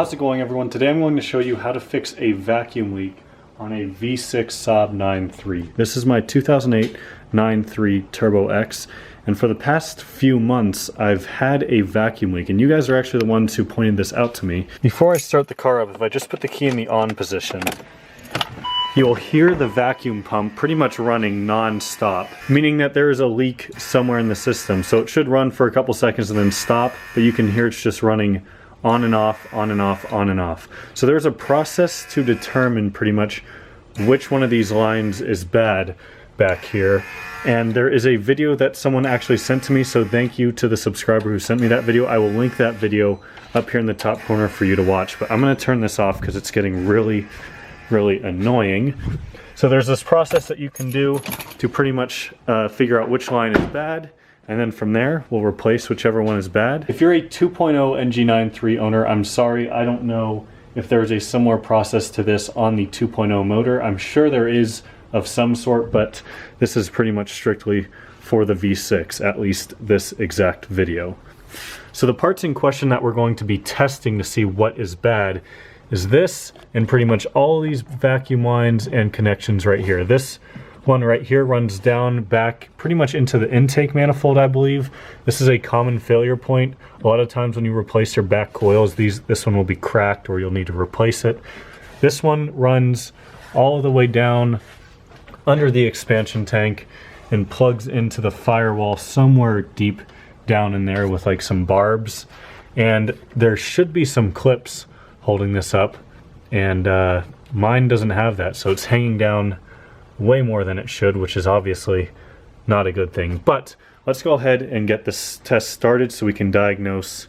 How's it going, everyone? Today I'm going to show you how to fix a vacuum leak on a V6 Saab 9.3. This is my 2008 9.3 Turbo X, and for the past few months I've had a vacuum leak, and you guys are actually the ones who pointed this out to me. Before I start the car up, if I just put the key in the on position, you'll hear the vacuum pump pretty much running non-stop, meaning that there is a leak somewhere in the system. So it should run for a couple seconds and then stop, but you can hear it's just running on and off, on and off, on and off. So there's a process to determine pretty much which one of these lines is bad back here. And there is a video that someone actually sent to me, so thank you to the subscriber who sent me that video. I will link that video up here in the top corner for you to watch, but I'm gonna turn this off because it's getting really annoying. So there's this process that you can do to pretty much figure out which line is bad, and then from there we'll replace whichever one is bad. If you're a 2.0 NG93 owner, I'm sorry, I don't know if there's a similar process to this on the 2.0 motor. I'm sure there is of some sort, but this is pretty much strictly for the V6, at least this exact video. So the parts in question that we're going to be testing to see what is bad is this, and pretty much all of these vacuum lines and connections right here. This one right here runs down back pretty much into the intake manifold, I believe. This is a common failure point. A lot of times when you replace your back coils, this one will be cracked or you'll need to replace it. This one runs all the way down under the expansion tank and plugs into the firewall somewhere deep down in there with like some barbs. And there should be some clips holding this up, and mine doesn't have that, so it's hanging down way more than it should, which is obviously not a good thing. But let's go ahead and get this test started so we can diagnose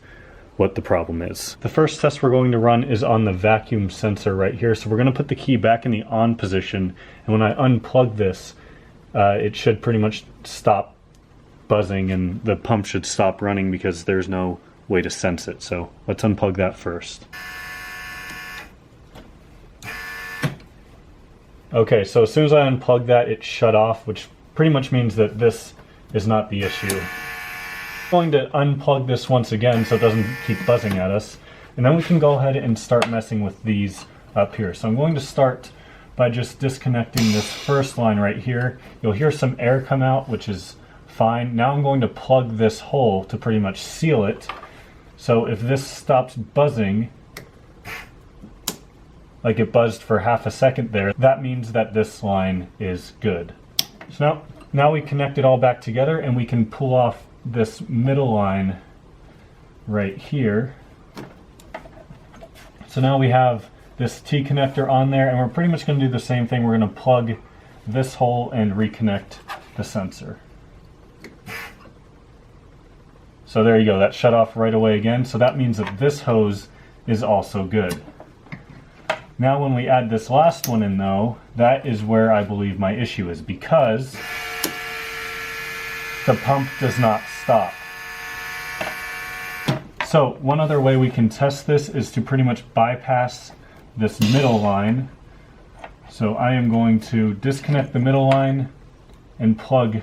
what the problem is. The first test we're going to run is on the vacuum sensor right here. So we're going to put the key back in the on position, and when I unplug this, it should pretty much stop buzzing and the pump should stop running because there's no way to sense it. So let's unplug that first. Okay, so as soon as I unplugged that, it shut off, which pretty much means that this is not the issue. I'm going to unplug this once again so it doesn't keep buzzing at us, and then we can go ahead and start messing with these up here. So I'm going to start by just disconnecting this first line right here. You'll hear some air come out, which is fine. Now I'm going to plug this hole to pretty much seal it. So if this stops buzzing, like it buzzed for half a second there, that means that this line is good. So now we connect it all back together, and we can pull off this middle line right here. So now we have this T connector on there, and we're pretty much going to do the same thing. We're going to plug this hole and reconnect the sensor. So there you go, that shut off right away again. So that means that this hose is also good. Now when we add this last one in though, that is where I believe my issue is, because the pump does not stop. So one other way we can test this is to pretty much bypass this middle line. So I am going to disconnect the middle line and plug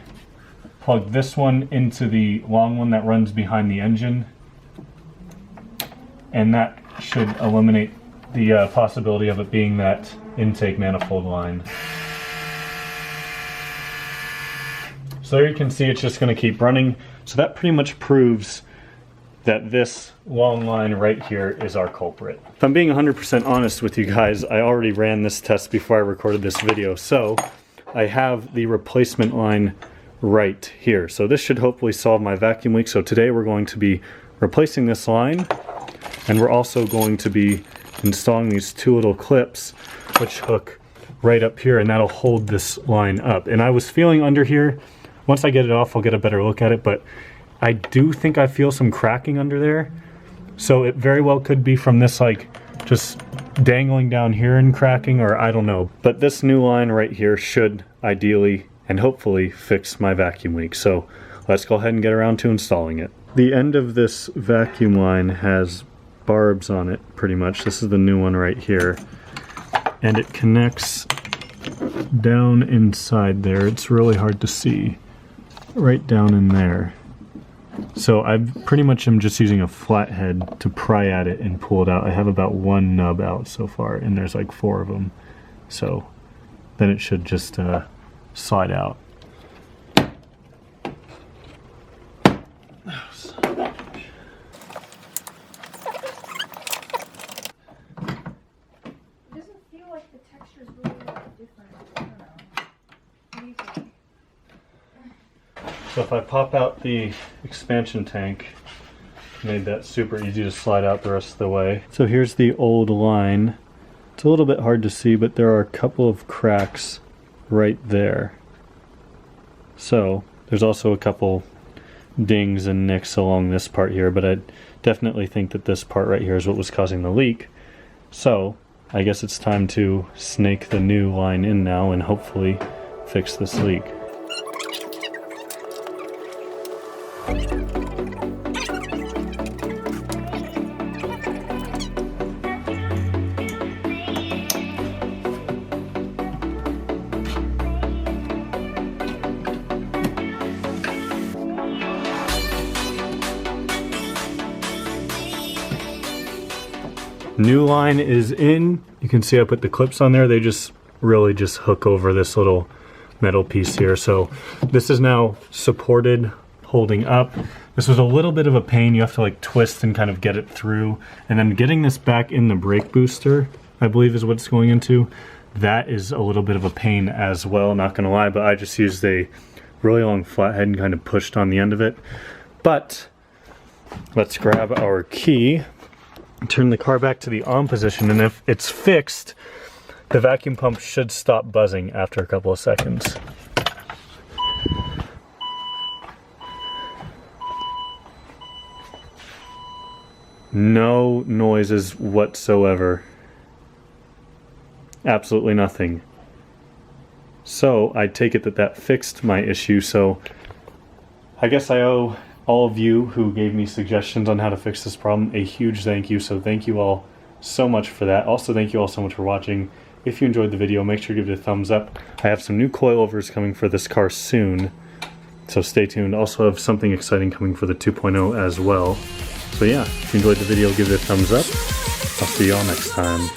this one into the long one that runs behind the engine, and that should eliminate the possibility of it being that intake manifold line. So there you can see it's just going to keep running. So that pretty much proves that this long line right here is our culprit. If I'm being 100% honest with you guys, I already ran this test before I recorded this video. So I have the replacement line right here. So this should hopefully solve my vacuum leak. So today we're going to be replacing this line, and we're also going to be installing these two little clips which hook right up here, and that'll hold this line up. And I was feeling under here, once I get it off I'll get a better look at it, but I do think I feel some cracking under there. So it very well could be from this like just dangling down here and cracking, or I don't know. But this new line right here should ideally and hopefully fix my vacuum leak. So let's go ahead and get around to installing it. The end of this vacuum line has barbs on it pretty much. This is the new one right here, and it connects down inside there. It's really hard to see, right down in there. So I pretty much am just using a flathead to pry at it and pull it out. I have about one nub out so far, and there's like 4 of them. So then it should just slide out. So if I pop out the expansion tank, made that super easy to slide out the rest of the way. So here's the old line. It's a little bit hard to see, but there are a couple of cracks right there. So there's also a couple dings and nicks along this part here, but I definitely think that this part right here is what was causing the leak. So I guess it's time to snake the new line in now and hopefully fix this leak. New line is in. You can see I put the clips on there. They just really just hook over this little metal piece here. So this is now supported, holding up. This was a little bit of a pain. You have to like twist and kind of get it through. And then getting this back in the brake booster, I believe is what it's going into. That is a little bit of a pain as well, not gonna lie, but I just used a really long flathead and kind of pushed on the end of it. But let's grab our key, turn the car back to the on position, and if it's fixed, the vacuum pump should stop buzzing after a couple of seconds. No noises whatsoever. Absolutely nothing. So I take it that that fixed my issue, so I guess I owe all of you who gave me suggestions on how to fix this problem a huge thank you. So thank you all so much for that. Also, thank you all so much for watching. If you enjoyed the video, make sure to give it a thumbs up. I have some new coilovers coming for this car soon, so stay tuned. Also have something exciting coming for the 2.0 as well. So yeah, if you enjoyed the video, give it a thumbs up. I'll see y'all next time.